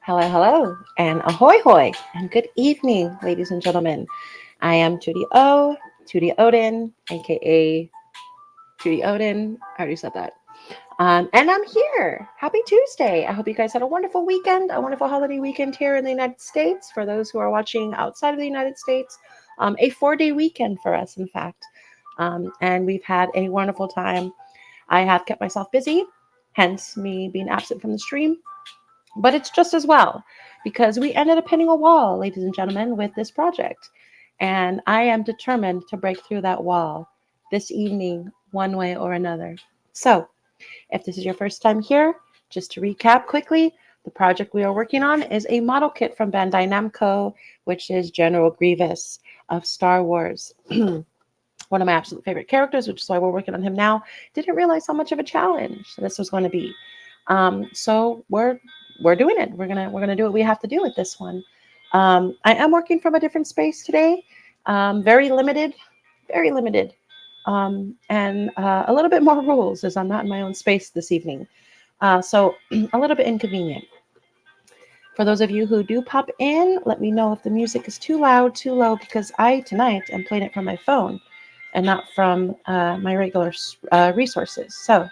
Hello, hello, and ahoy hoy, and good evening, ladies and gentlemen. I am Tootie Odin, aka Tootie Odin. I already said that. And I'm here. Happy Tuesday. I hope you guys had a wonderful weekend, a wonderful holiday weekend here in the United States. For those who are watching outside of the United States, a 4-day weekend for us, in fact. And we've had a wonderful time. I have kept myself busy, hence me being absent from the stream. But it's just as well because we ended up hitting a wall, ladies and gentlemen, with this project. And I am determined to break through that wall this evening, one way or another. So, if this is your first time here, just to recap quickly, the project we are working on is a model kit from Bandai Namco, which is General Grievous of Star Wars. One of my absolute favorite characters, which is why we're working on him now. Didn't realize how much of a challenge this was going to be. So we're doing it. We're gonna do what we have to do with this one. I am working from a different space today, very limited, and a little bit more rules as I'm not in my own space this evening. So a little bit inconvenient. For those of you who do pop in, let me know if the music is too loud, too low, because I tonight am playing it from my phone and not from my regular resources. So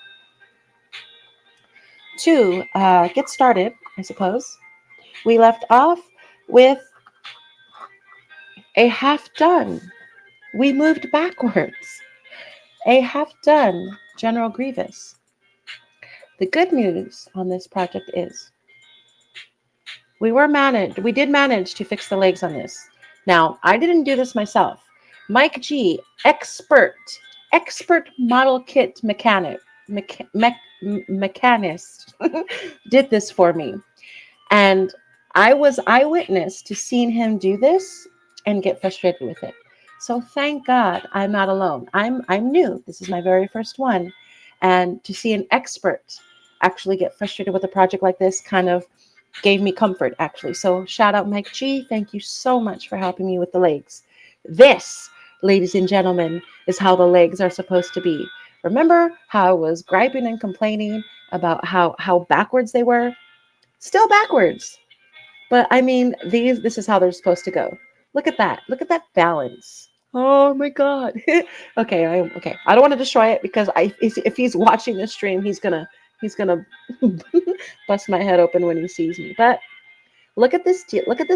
to get started, I suppose, we left off with a half done. We moved backwards. A half done General Grievous. The good news on this project is we did manage to fix the legs on this. Now, I didn't do this myself. Mike G, expert model kit mechanist, did this for me. And I was eyewitness to seeing him do this and get frustrated with it. So thank God I'm not alone. I'm new. This is my very first one. And to see an expert actually get frustrated with a project like this kind of gave me comfort, actually. So shout out Mike G. Thank you so much for helping me with the legs. This, ladies and gentlemen, is how the legs are supposed to be. Remember how I was griping and complaining about how backwards they were? Still backwards. But I mean, this is how they're supposed to go. Look at that. Look at that balance. Oh my God. Okay. I don't want to destroy it because if he's watching this stream, he's gonna bust my head open when he sees me. But look at this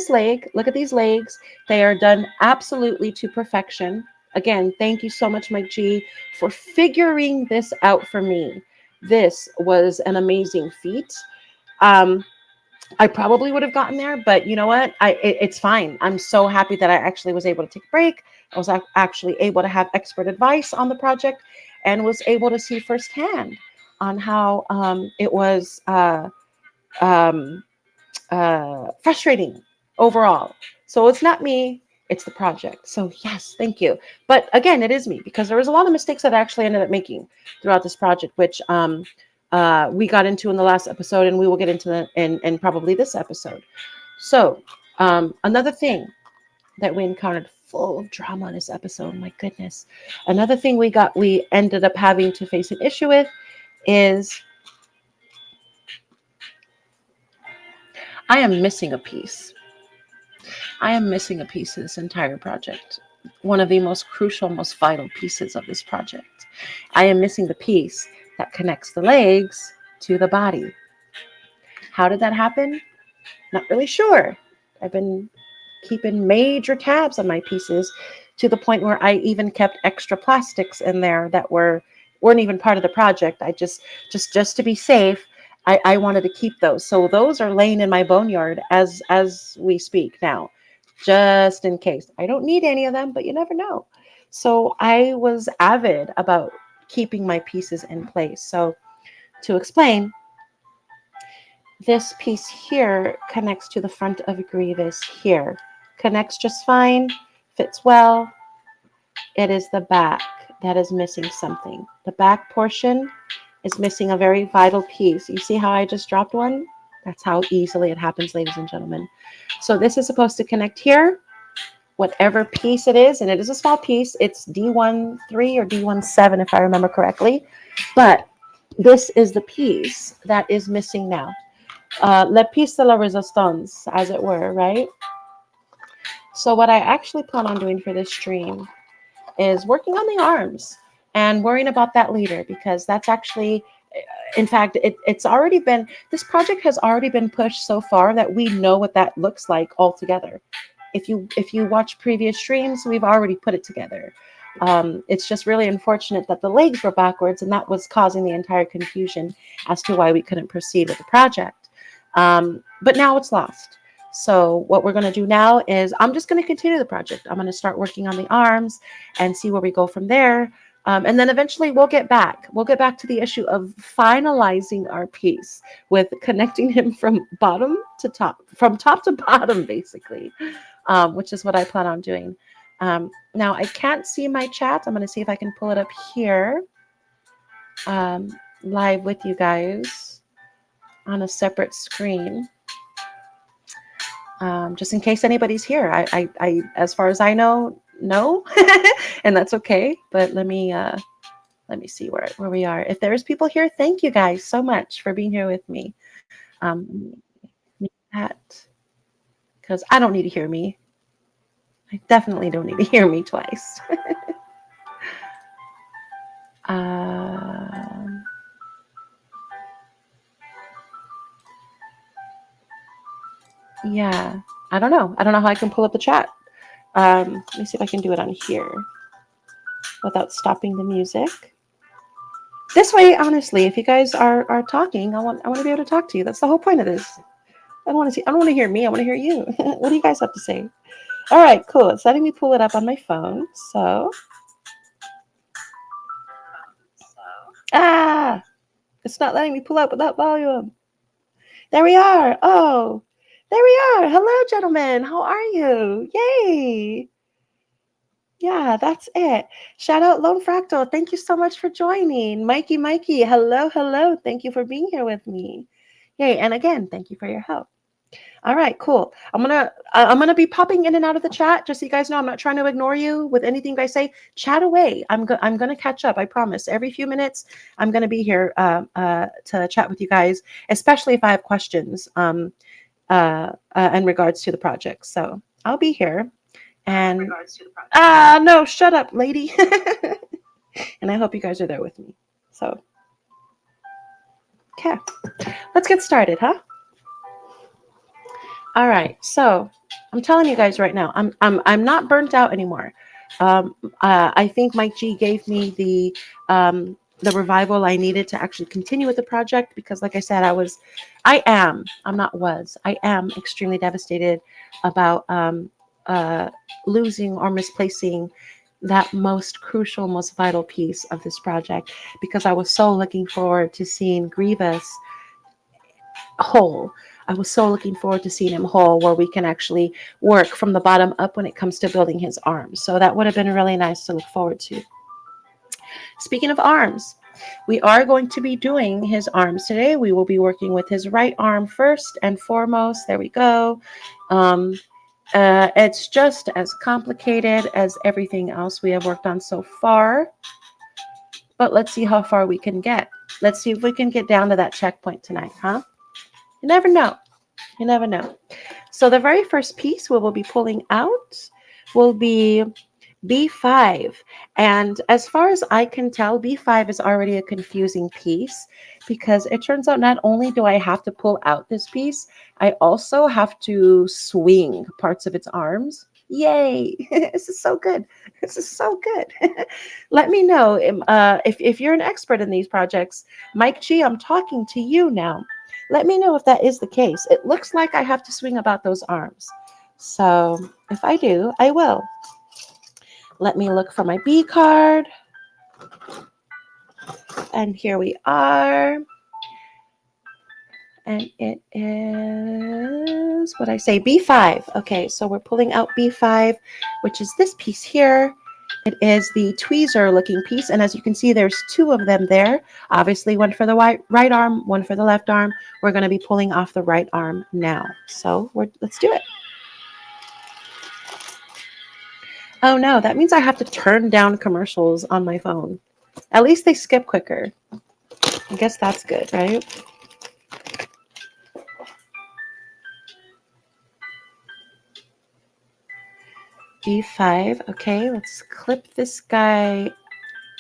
leg. Look at these legs. They are done absolutely to perfection. Again, thank you so much, Mike G, for figuring this out for me. This was an amazing feat. I probably would have gotten there, but you know what? It's fine. I'm so happy that I actually was able to take a break. I was actually able to have expert advice on the project and was able to see firsthand on how it was frustrating overall. So it's not me, it's the project. So yes, thank you. But again, it is me because there was a lot of mistakes that I actually ended up making throughout this project, which we got into in the last episode, and we will get into in probably this episode. So another thing that we encountered, full of drama in this episode, my goodness. Another thing we ended up having to face an issue with is I am missing a piece. I am missing a piece of this entire project. One of the most crucial, most vital pieces of this project. I am missing the piece that connects the legs to the body. How did that happen? Not really sure. I've been keeping major tabs on my pieces to the point where I even kept extra plastics in there that weren't even part of the project. I just to be safe, I wanted to keep those. So those are laying in my boneyard as we speak now, just in case. I don't need any of them, but you never know. So I was avid about keeping my pieces in place. So to explain, this piece here connects to the front of Grievous here. Connects just fine, fits well. It is the back that is missing something. The back portion is missing a very vital piece. You see how I just dropped one? That's how easily it happens, ladies and gentlemen. So this is supposed to connect here. Whatever piece it is, and it is a small piece. It's D13 or D17 if I remember correctly. But this is the piece that is missing now. le piece de la resistance, as it were, right? So what I actually plan on doing for this stream is working on the arms and worrying about that later, because that's actually, in fact, it's already been, this project has already been pushed so far that we know what that looks like altogether. If you watch previous streams, we've already put it together. It's just really unfortunate that the legs were backwards, and that was causing the entire confusion as to why we couldn't proceed with the project. But now it's lost. So what we're going to do now is I'm just going to continue the project. I'm going to start working on the arms and see where we go from there. And then eventually we'll get back. We'll get back to the issue of finalizing our piece with connecting him from bottom to top, from top to bottom, basically, which is what I plan on doing. Now, I can't see my chat. I'm going to see if I can pull it up here live with you guys on a separate screen. Just in case anybody's here. I as far as I know, no, and that's okay. But let me see where we are. If there's people here, thank you guys so much for being here with me. That, because I don't need to hear me. I definitely don't need to hear me twice. Yeah, I don't know. I don't know how I can pull up the chat. Let me see if I can do it on here without stopping the music. This way, honestly, if you guys are talking, I want to be able to talk to you. That's the whole point of this. I don't want to hear me. I want to hear you. What do you guys have to say? All right, cool. It's letting me pull it up on my phone. So, it's not letting me pull up without volume. There we are. Oh, there we are. Hello, gentlemen. How are you? Yay. Yeah, that's it. Shout out Lone Fractal. Thank you so much for joining. Mikey, hello, hello. Thank you for being here with me. Yay, and again, thank you for your help. All right, cool. I'm gonna be popping in and out of the chat, just so you guys know. I'm not trying to ignore you with anything you guys say. Chat away. I'm gonna catch up. I promise. Every few minutes, I'm gonna be here to chat with you guys, especially if I have questions in regards to the project. So I'll be here. And no, shut up, lady. And I hope you guys are there with me. So, okay, let's get started, huh? All right. So I'm telling you guys right now, I'm not burnt out anymore. I think Mike G gave me the revival I needed to actually continue with the project, because like I said, I am extremely devastated about losing or misplacing that most crucial, most vital piece of this project, because I was so looking forward to seeing Grievous whole. I was so looking forward to seeing him whole, where we can actually work from the bottom up when it comes to building his arms. So that would have been really nice to look forward to. Speaking of arms, we are going to be doing his arms today. We will be working with his right arm first and foremost. There we go. It's just as complicated as everything else we have worked on so far. But let's see how far we can get. Let's see if we can get down to that checkpoint tonight, huh? You never know. You never know. So the very first piece we will be pulling out will be B5. And as far as I can tell, B5 is already a confusing piece, because it turns out not only do I have to pull out this piece, I also have to swing parts of its arms. Yay. This is so good. This is so good. Let me know if you're an expert in these projects. Mike G, I'm talking to you now. Let me know if that is the case. It looks like I have to swing about those arms. So if I do, I will. Let me look for my B card. And here we are. And it is, what I say, B5. Okay, so we're pulling out B5, which is this piece here. It is the tweezer looking piece. And as you can see, there's two of them there. Obviously, one for the right arm, one for the left arm. We're going to be pulling off the right arm now. So let's do it. Oh no, that means I have to turn down commercials on my phone. At least they skip quicker. I guess that's good, right? B5. Okay, let's clip this guy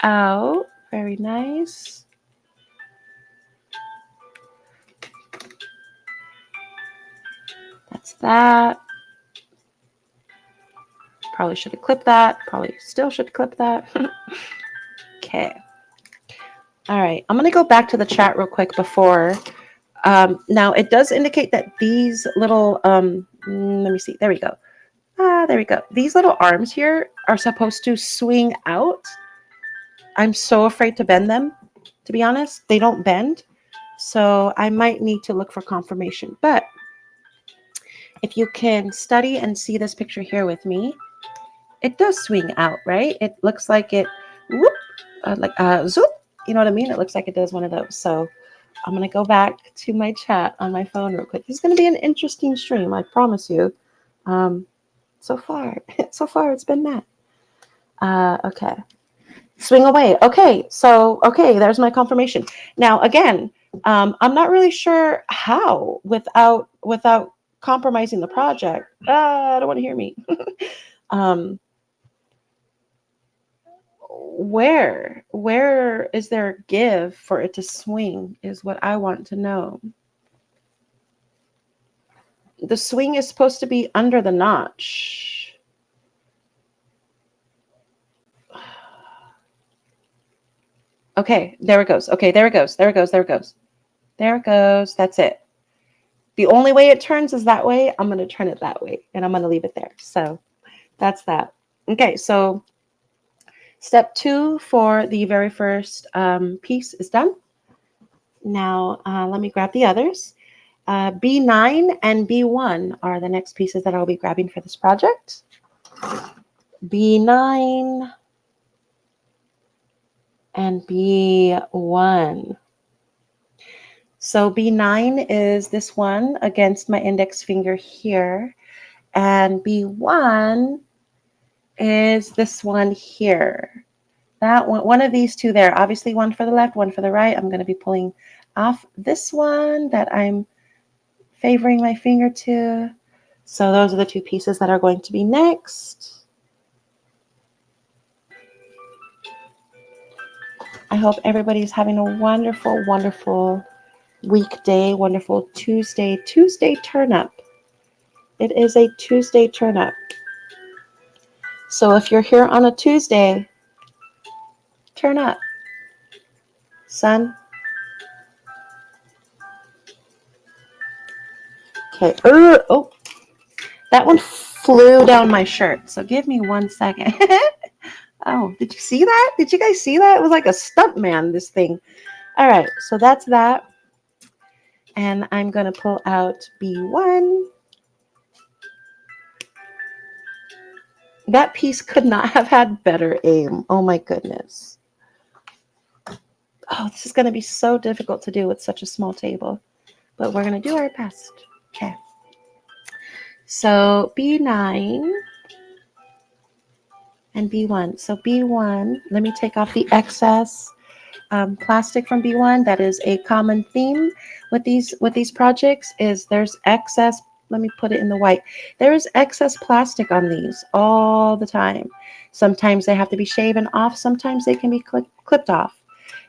out. Very nice. That's that. Probably should have clipped that. Probably still should clip that. Okay. All right. I'm going to go back to the chat real quick before. Now, it does indicate that these little, let me see. There we go. There we go. These little arms here are supposed to swing out. I'm so afraid to bend them, to be honest. They don't bend. So I might need to look for confirmation. But if you can study and see this picture here with me, it does swing out, right? It looks like it, whoop, zoop. You know what I mean? It looks like it does one of those. So I'm going to go back to my chat on my phone real quick. This is going to be an interesting stream, I promise you. So far it's been that. Okay. Swing away. Okay. So, okay, there's my confirmation. Now, again, I'm not really sure how without compromising the project. I don't want to hear me. Where is there a give for it to swing is what I want to know. The swing is supposed to be under the notch. Okay, there it goes. Okay, there it goes. There it goes. There it goes. There it goes. That's it. The only way it turns is that way. I'm going to turn it that way, and I'm going to leave it there. So that's that. Okay, so step 2 for the very first piece is done. Now, let me grab the others. B9 and B1 are the next pieces that I'll be grabbing for this project. B9 and B1. So B9 is this one against my index finger here, and B1 is this one here. That one of these two there, obviously one for the left, one for the right. I'm going to be pulling off this one that I'm favoring my finger to. So those are the two pieces that are going to be next. I hope everybody's having a wonderful, wonderful weekday, wonderful Tuesday turn up. It is a Tuesday turn up. So if you're here on a Tuesday, turn up, son. Okay. Oh, that one flew down my shirt. So give me 1 second. Oh, did you see that? Did you guys see that? It was like a stunt man, this thing. All right, so that's that. And I'm going to pull out B1. That piece could not have had better aim. Oh my goodness. Oh, this is going to be so difficult to do with such a small table. But we're going to do our best. Okay. So B9 and B1. So B1, let me take off the excess plastic from B1. That is a common theme with these projects is there's excess. Let me put it in the white. There is excess plastic on these all the time. Sometimes they have to be shaven off. Sometimes they can be clipped off.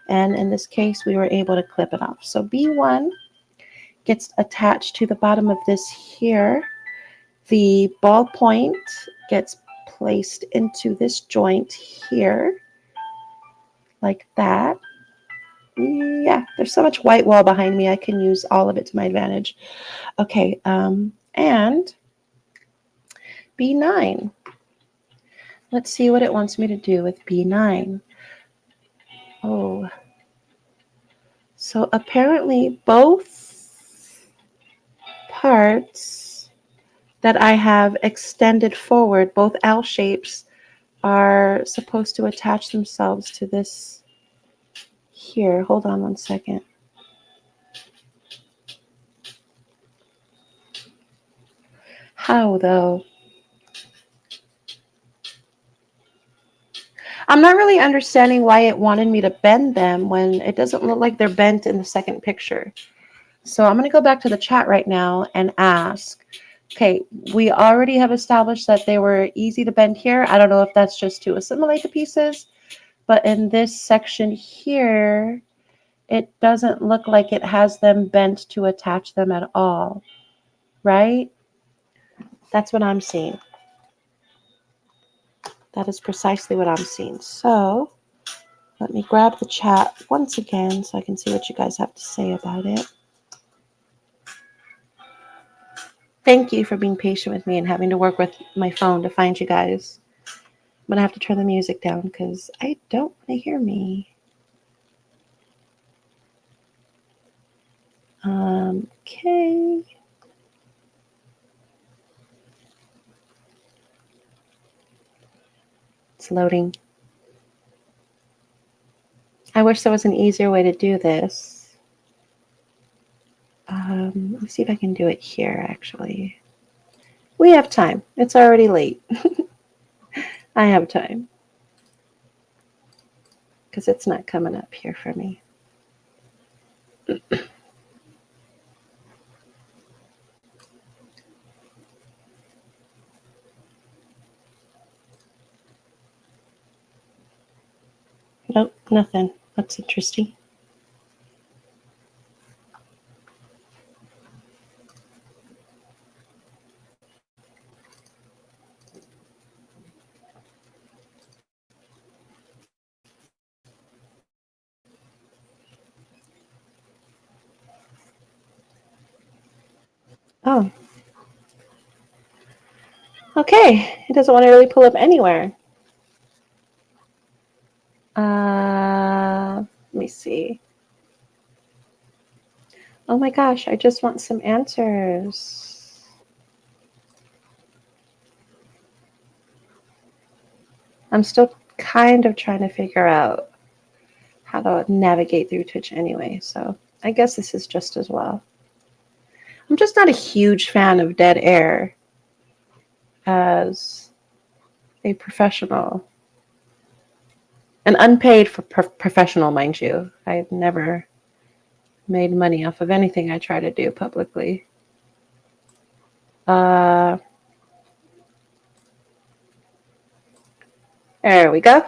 And in this case, we were able to clip it off. So B1 gets attached to the bottom of this here. The ball point gets placed into this joint here, like that. Yeah, there's so much white wall behind me. I can use all of it to my advantage. Okay, and B9. Let's see what it wants me to do with B9. Oh, so apparently both parts that I have extended forward, both L shapes, are supposed to attach themselves to this here. Hold on 1 second. How though? I'm not really understanding why it wanted me to bend them when it doesn't look like they're bent in the second picture. So I'm going to go back to the chat right now and ask, Okay, we already have established that they were easy to bend here. I don't know if that's just to assimilate the pieces, but in this section here, it doesn't look like it has them bent to attach them at all, right? That's what I'm seeing. That is precisely what I'm seeing. So let me grab the chat once again so I can see what you guys have to say about it. Thank you for being patient with me and having to work with my phone to find you guys. I'm going to have to turn the music down because I don't want to hear me. Okay. It's loading. I wish there was an easier way to do this. Let me see if I can do it here, actually. We have time. It's already late. I have time. Because it's not coming up here for me. Nope, nothing. That's interesting. Oh. Okay. It doesn't want to really pull up anywhere. Let me see. Oh my gosh, I just want some answers. I'm still kind of trying to figure out how to navigate through Twitch anyway, so I guess this is just as well. I'm just not a huge fan of dead air as a professional. An unpaid for professional, mind you. I've never made money off of anything I try to do publicly. There we go.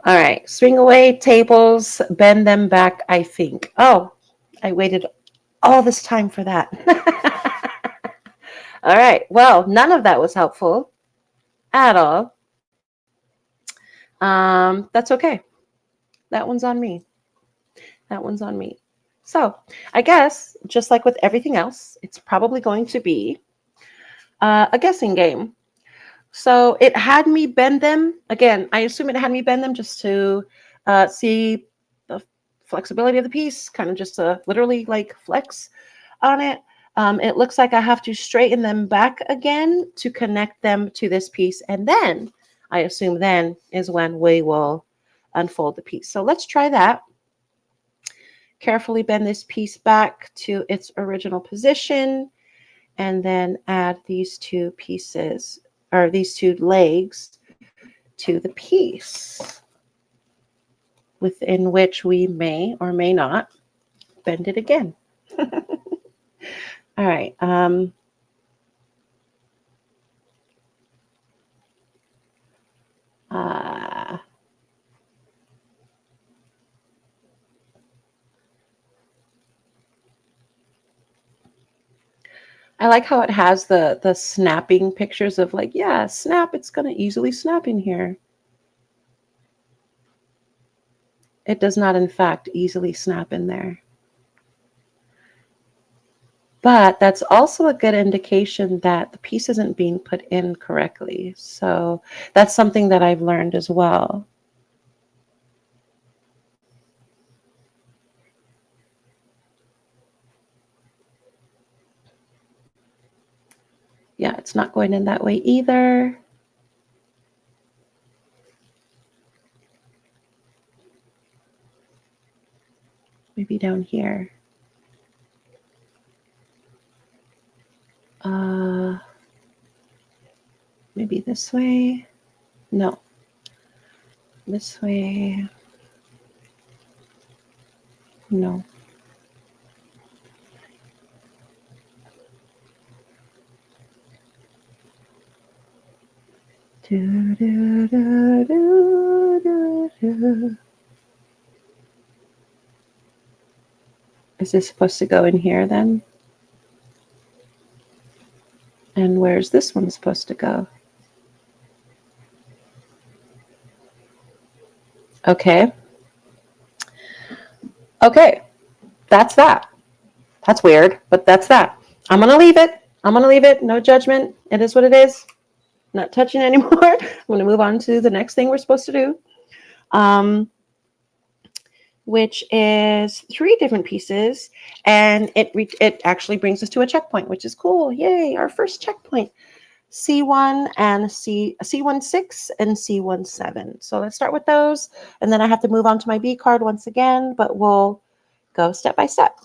All right, swing away tables, bend them back, I think. Oh, I waited all this time for that. All right, well, none of that was helpful at all. That's okay. That one's on me. That one's on me. So I guess, just like with everything else, it's probably going to be a guessing game. So it had me bend them. Again, I assume it had me bend them just to see the flexibility of the piece, kind of just to literally like flex on it. It looks like I have to straighten them back again to connect them to this piece. And then I assume then is when we will unfold the piece. So let's try that. Carefully bend this piece back to its original position and then add these two pieces or these two legs to the piece within which we may or may not bend it again. All right. I like how it has the snapping pictures of like, yeah, snap, it's going to easily snap in here. It does not, in fact, easily snap in there. But that's also a good indication that the piece isn't being put in correctly. So that's something that I've learned as well. Yeah, it's not going in that way either. Maybe down here. Maybe this way. No. This way. No. Do, do, do, do, do, do. Is this supposed to go in here then? And where's this one supposed to go? Okay. Okay. That's that. That's weird, but that's that. I'm going to leave it. I'm going to leave it. No judgment. It is what it is. Not touching anymore. I'm going to move on to the next thing we're supposed to do, which is 3 different pieces. And it actually brings us to a checkpoint, which is cool. Yay, our first checkpoint. C1 and C16 and C17. So let's start with those. And then I have to move on to my B card once again, but we'll go step by step.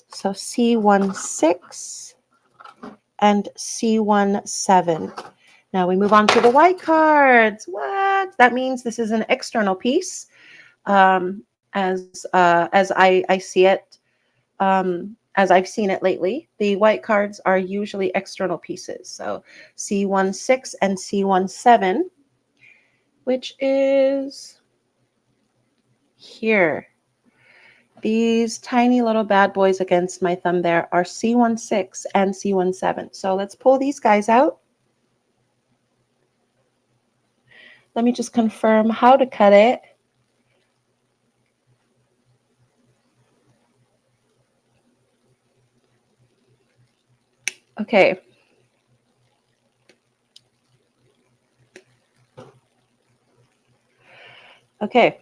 So C16 and C17. Now we move on to the white cards. What? That means this is an external piece, as I see it, as I've seen it lately. The white cards are usually external pieces. So C16 and C17, which is here. These tiny little bad boys against my thumb there are C16 and C17. So let's pull these guys out. Let me just confirm how to cut it. Okay. Okay.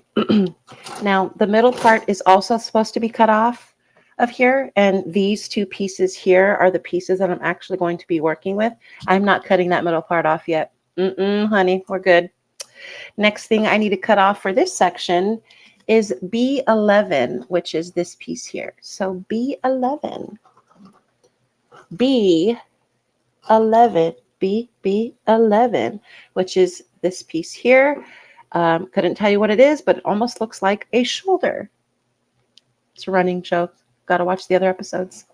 Now the middle part is also supposed to be cut off of here, and these 2 pieces here are the pieces that I'm actually going to be working with. I'm not cutting that middle part off yet. Honey, we're good. Next thing I need to cut off for this section is B11, which is this piece here. So B11, B11, which is this piece here. Couldn't tell you what it is, but it almost looks like a shoulder. It's a running joke. Got to watch the other episodes.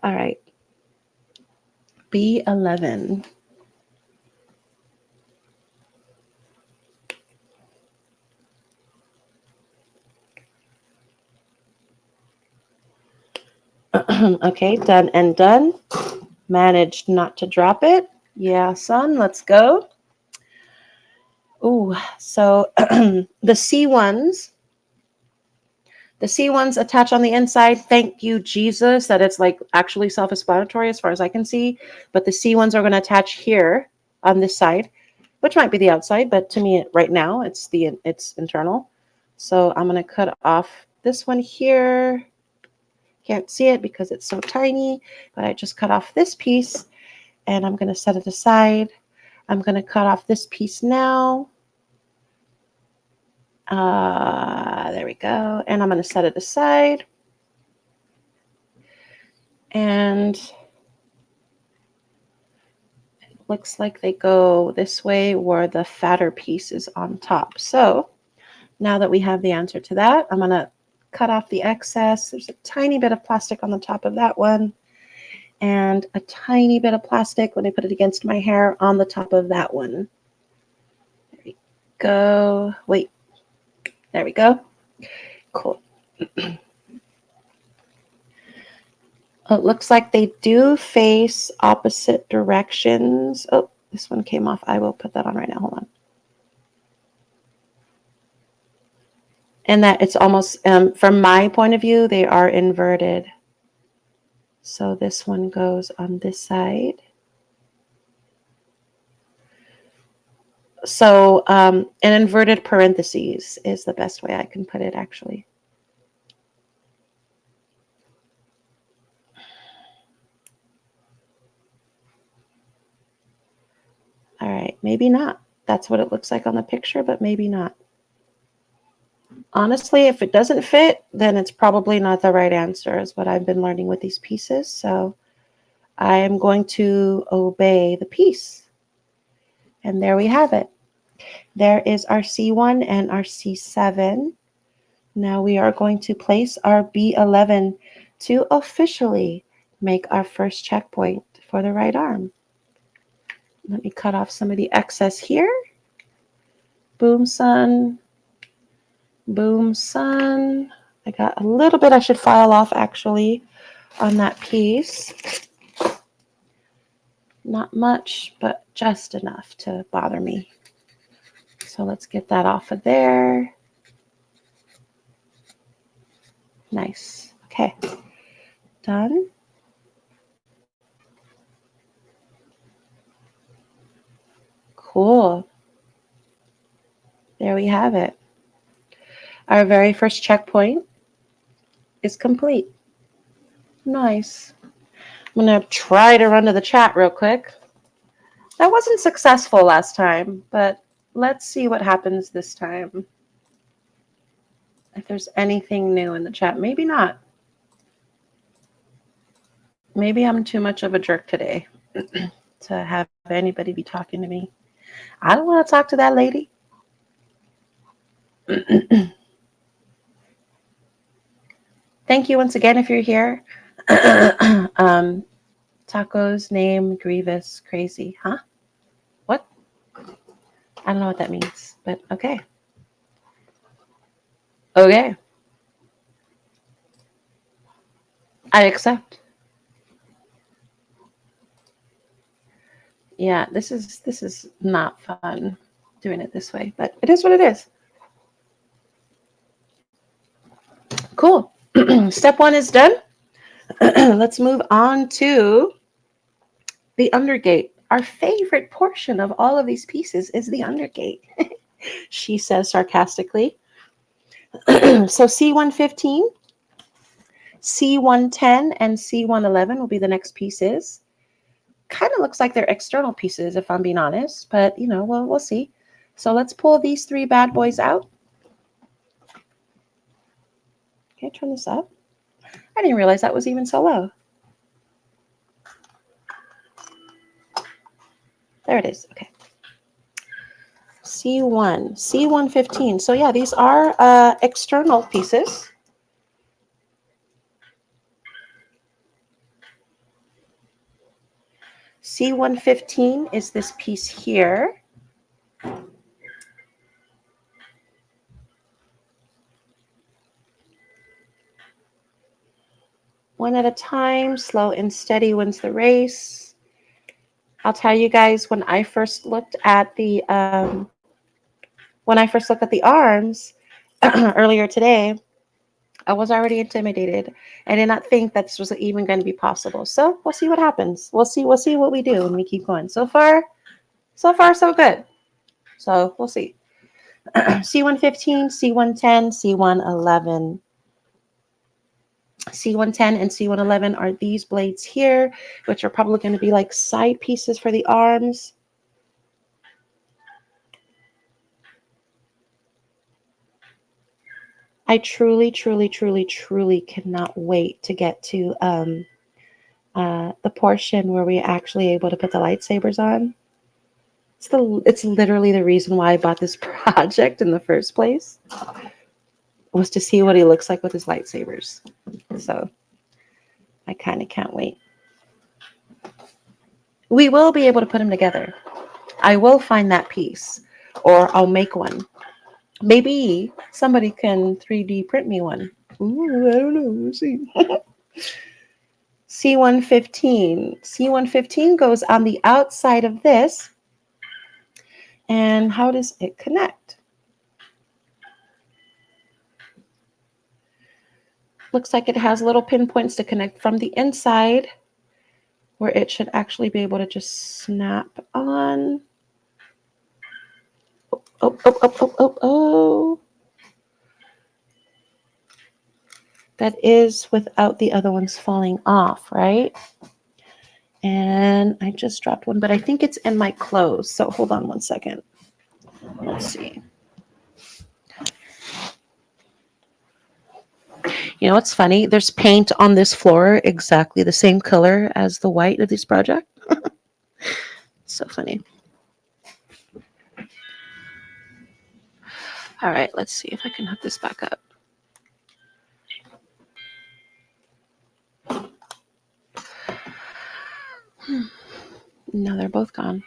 All right. B11. Okay, done and done. Managed not to drop it. Yeah, son, let's go. Ooh, so the C1s attach on the inside. Thank you, Jesus, that it's like actually self-explanatory as far as I can see. But the C1s are going to attach here on this side, which might be the outside, but to me right now it's internal. So I'm going to cut off this one here. Can't see it because it's so tiny, but I just cut off this piece and I'm going to set it aside. I'm going to cut off this piece now. There we go. And I'm going to set it aside. And it looks like they go this way where the fatter piece is on top. So now that we have the answer to that, I'm going to cut off the excess. There's a tiny bit of plastic on the top of that one. And a tiny bit of plastic when I put it against my hair on the top of that one. There we go. Wait. There we go. Cool. It looks like they do face opposite directions. Oh, this one came off. I will put that on right now. Hold on. And that it's almost, from my point of view, they are inverted. So this one goes on this side. So an inverted parentheses is the best way I can put it, actually. All right, maybe not. That's what it looks like on the picture, but maybe not. Honestly, if it doesn't fit, then it's probably not the right answer, is what I've been learning with these pieces. So I am going to obey the piece. And there we have it. There is our C1 and our C7. Now we are going to place our B11 to officially make our first checkpoint for the right arm. Let me cut off some of the excess here. Boom, sun. Boom, sun. I got a little bit I should file off actually on that piece. Not much, but just enough to bother me. So let's get that off of there. Nice. Okay. Done. Cool. There we have it. Our very first checkpoint is complete. Nice. I'm going to try to run to the chat real quick. That wasn't successful last time, but let's see what happens this time. If there's anything new in the chat. Maybe not. Maybe I'm too much of a jerk today to have anybody be talking to me. I don't want to talk to that lady. Thank you once again if you're here. Tacos, name, Grievous, crazy. Huh? What? I don't know what that means, but okay. Okay. I accept. Yeah, this is not fun doing it this way, but it is what it is. Cool. Step 1 is done. Let's move on to the undergate. Our favorite portion of all of these pieces is the undergate, she says sarcastically. So C115, C110, and C111 will be the next pieces. Kind of looks like they're external pieces, if I'm being honest, but you know, we'll see. So let's pull these 3 bad boys out. Can I turn this up? I didn't realize that was even so low. There it is. Okay. C1, C115. So yeah, these are external pieces. C115 is this piece here. One at a time, slow and steady wins the race. I'll tell you guys, when I first looked at the arms earlier today, I was already intimidated. I did not think that this was even going to be possible. So we'll see what happens. We'll see what we do when we keep going. So far, so good. So we'll see. C115, C110, C111. C110 and C111 are these blades here, which are probably going to be like side pieces for the arms. I truly cannot wait to get to the portion where we're actually able to put the lightsabers on. It's literally the reason why I bought this project in the first place, was to see what he looks like with his lightsabers. So I kind of can't wait. We will be able to put them together. I will find that piece, or I'll make one. Maybe somebody can 3D print me one. Ooh, I don't know. We'll see. C115. C115 goes on the outside of this. And how does it connect? Looks like it has little pinpoints to connect from the inside, where it should actually be able to just snap on. Oh. That is without the other ones falling off, right? And I just dropped one, but I think it's in my clothes. So hold on one second. Let's see. You know what's funny? There's paint on this floor exactly the same color as the white of this project. So funny. All right, let's see if I can hook this back up. No, they're both gone.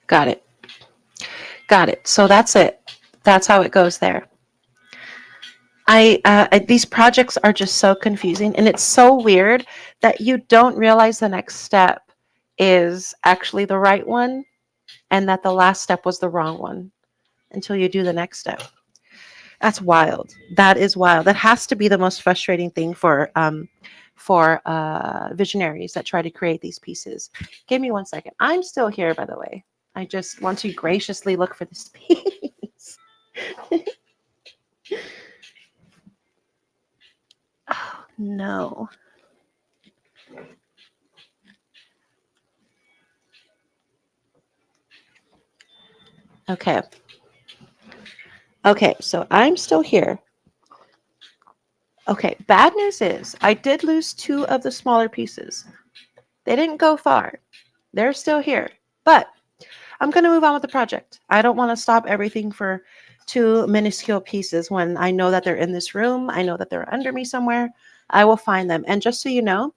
Got it. Got it. So that's it. That's how it goes there. These projects are just so confusing, and it's so weird that you don't realize the next step is actually the right one and that the last step was the wrong one until you do the next step. That's wild. That is wild. That has to be the most frustrating thing for visionaries that try to create these pieces. Give me 1 second. I'm still here, by the way. I just want to graciously look for this piece. Oh, no. Okay. Okay, so I'm still here. Okay, bad news is I did lose 2 of the smaller pieces. They didn't go far. They're still here. But I'm going to move on with the project. I don't want to stop everything for 2 minuscule pieces when I know that they're in this room. I know that they're under me somewhere. I will find them. And just so you know,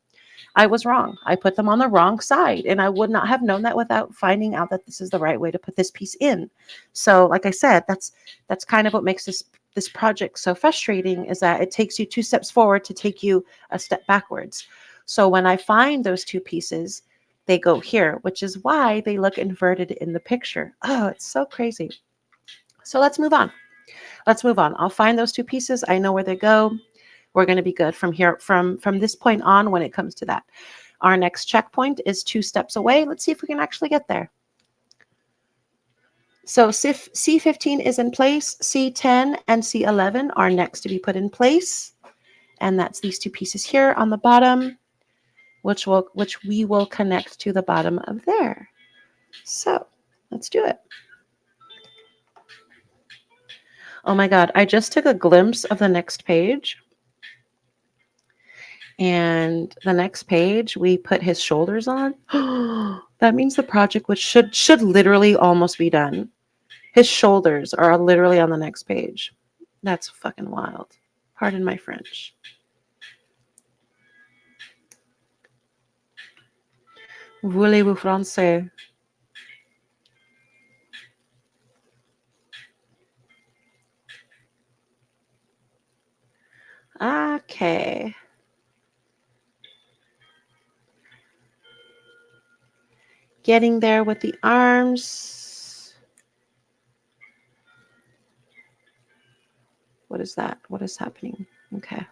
I was wrong. I put them on the wrong side, and I would not have known that without finding out that this is the right way to put this piece in. So, like I said, that's kind of what makes this project so frustrating, is that it takes you 2 steps forward to take you a step backwards. So when I find those 2 pieces, they go here, which is why they look inverted in the picture. Oh, it's so crazy. So let's move on. Let's move on. I'll find those 2 pieces. I know where they go. We're going to be good from here, from this point on when it comes to that. Our next checkpoint is 2 steps away. Let's see if we can actually get there. So C15 is in place. C10 and C11 are next to be put in place. And that's these 2 pieces here on the bottom, which we will connect to the bottom of there. So let's do it. Oh my God, I just took a glimpse of the next page. And the next page, we put his shoulders on. That means the project, which should literally almost be done. His shoulders are literally on the next page. That's fucking wild. Pardon my French. Voulez-vous français? Okay. Getting there with the arms. What is that? What is happening? Okay.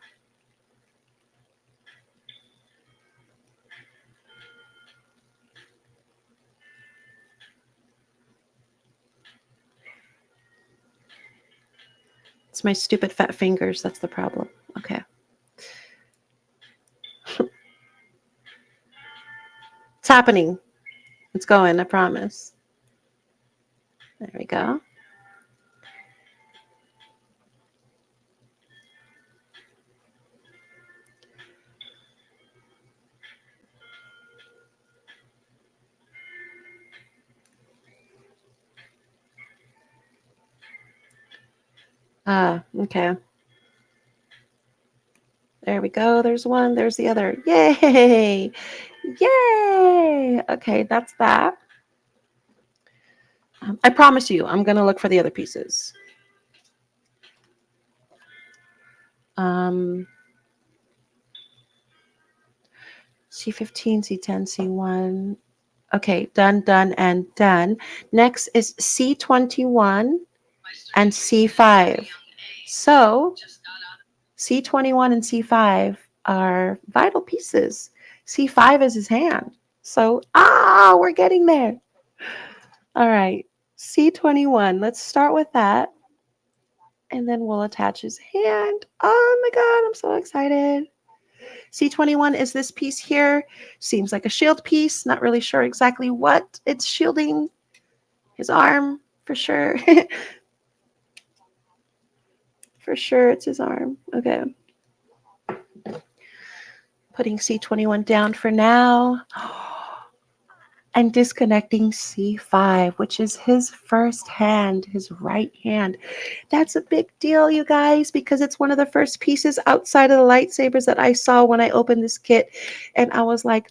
It's my stupid fat fingers. That's the problem. Okay. It's happening. It's going, I promise. There we go. Okay. There we go. There's one. There's the other. Yay! Yay! Okay, that's that. I promise you, I'm going to look for the other pieces. C15, C10, C1. Okay, done, and done. Next is C21 and C5. So C21 and C5 are vital pieces. C5 is his hand. So, we're getting there. All right, C21. Let's start with that. And then we'll attach his hand. Oh my God, I'm so excited. C21 is this piece here. Seems like a shield piece. Not really sure exactly what it's shielding. His arm, for sure. For sure, it's his arm. Okay. Putting C21 down for now. And disconnecting C5, which is his first hand, his right hand. That's a big deal, you guys, because it's one of the first pieces outside of the lightsabers that I saw when I opened this kit. And I was like,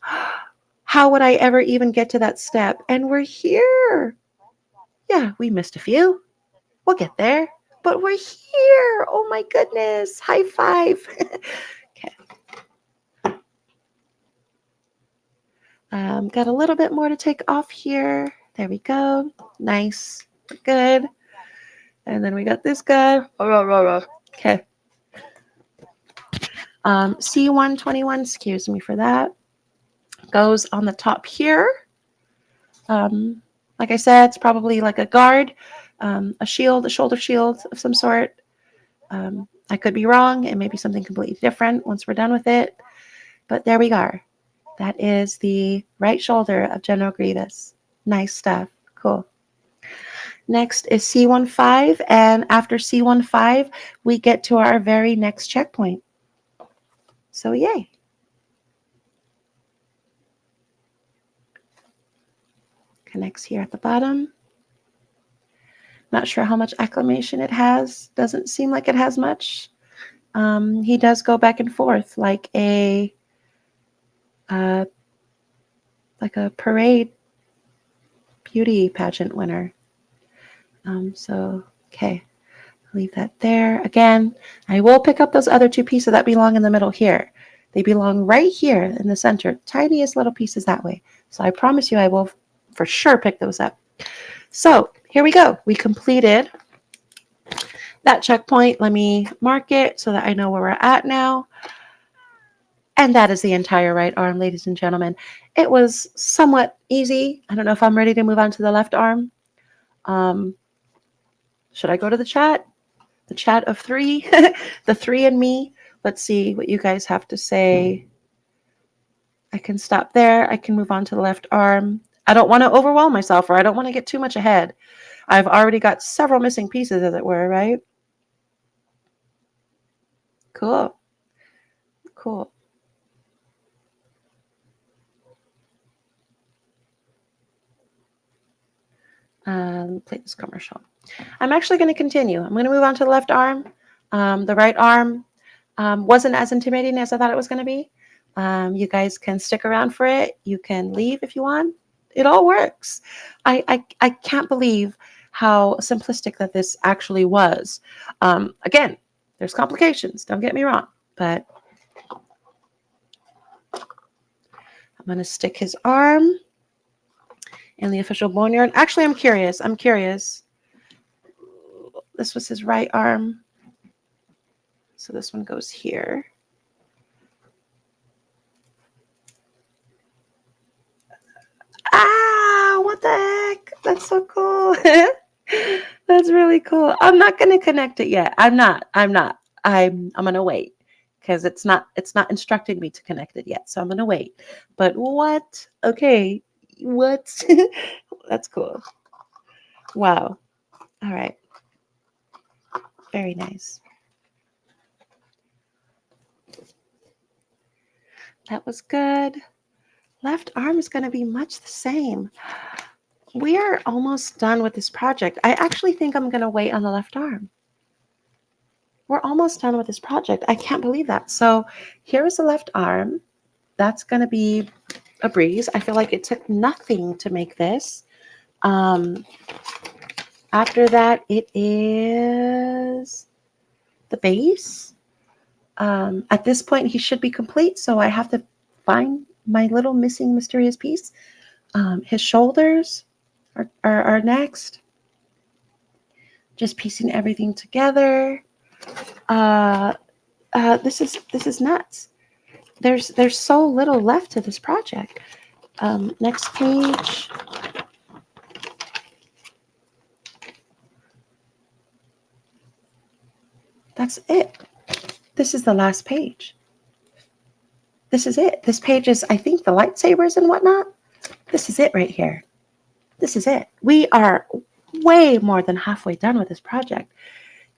how would I ever even get to that step? And we're here. Yeah, we missed a few. We'll get there. But we're here. Oh my goodness. High five. Okay. Got a little bit more to take off here. There we go. Nice. We're good. And then we got this guy. Okay. C121, excuse me for that. Goes on the top here. Like I said, it's probably like a guard, a shield, a shoulder shield of some sort. I could be wrong. It may be something completely different once we're done with it. But there we are. That is the right shoulder of General Grievous. Nice stuff. Cool. Next is C15. And after C15, we get to our very next checkpoint. So yay. Connects here at the bottom. Not sure how much acclamation it has. Doesn't seem like it has much. He does go back and forth like a parade beauty pageant winner. So, okay. Leave that there. Again, I will pick up those other two pieces that belong in the middle here. They belong right here in the center. Tiniest little pieces that way. So I promise you I will for sure pick those up. So here we go. We completed that checkpoint. Let me mark it so that I know where we're at now. And that is the entire right arm, ladies and gentlemen. It was somewhat easy. I don't know if I'm ready to move on to the left arm. Should I go to the chat? The chat of three, the three and me. Let's see what you guys have to say. I can stop there. I can move on to the left arm. I don't want to overwhelm myself, or I don't want to get too much ahead. I've already got several missing pieces, as it were, right? Cool. Cool. Play this commercial. I'm actually going to continue. I'm going to move on to the left arm. The right arm wasn't as intimidating as I thought it was going to be. You guys can stick around for it. You can leave if you want. It all works. I can't believe how simplistic that this actually was. Again, there's complications. Don't get me wrong. But I'm going to stick his arm in the official boneyard. Actually, I'm curious. This was his right arm. So this one goes here. Ah, what the heck? That's so cool. That's really cool. I'm not going to connect it yet. I'm not. I'm going to wait because it's not instructing me to connect it yet. So I'm going to wait. But what? Okay. What? That's cool. Wow. All right. Very nice. That was good. Left arm is going to be much the same. We are almost done with this project. I actually think I'm going to wait on the left arm. We're almost done with this project. I can't believe that. So here is the left arm. That's going to be a breeze. I feel like it took nothing to make this. After that, it is the base. At this point, he should be complete. So I have to find my little missing mysterious piece. His shoulders are next. Just piecing everything together. This is nuts. There's so little left to this project. Next page. That's it. This is the last page. This is it. This page is, I think, the lightsabers and whatnot. This is it right here. This is it. We are way more than halfway done with this project.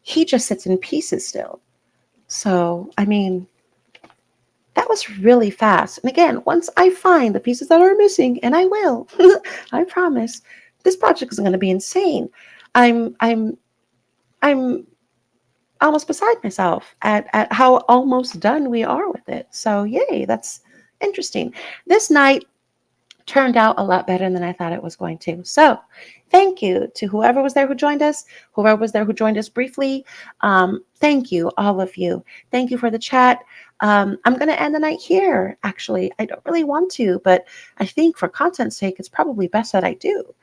He just sits in pieces still. So, I mean, that was really fast. And again, once I find the pieces that are missing, and I will, I promise, this project is going to be insane. I'm almost beside myself at how almost done we are with it. So yay, that's interesting. This night turned out a lot better than I thought it was going to. So Thank you to whoever was there who joined us, whoever was there who joined us briefly. Thank you, all of you. Thank you for the chat. I'm going to end the night here, actually. I don't really want to, but I think for content's sake, it's probably best that I do.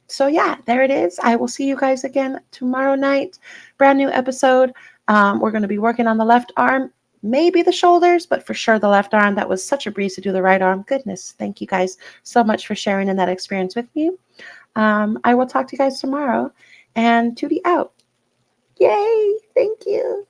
So yeah, there it is. I will see you guys again tomorrow night. Brand new episode. We're going to be working on the left arm, maybe the shoulders, but for sure the left arm. That was such a breeze to do the right arm. Goodness, thank you guys so much for sharing in that experience with me. I will talk to you guys tomorrow, and Tootie out. Yay! Thank you.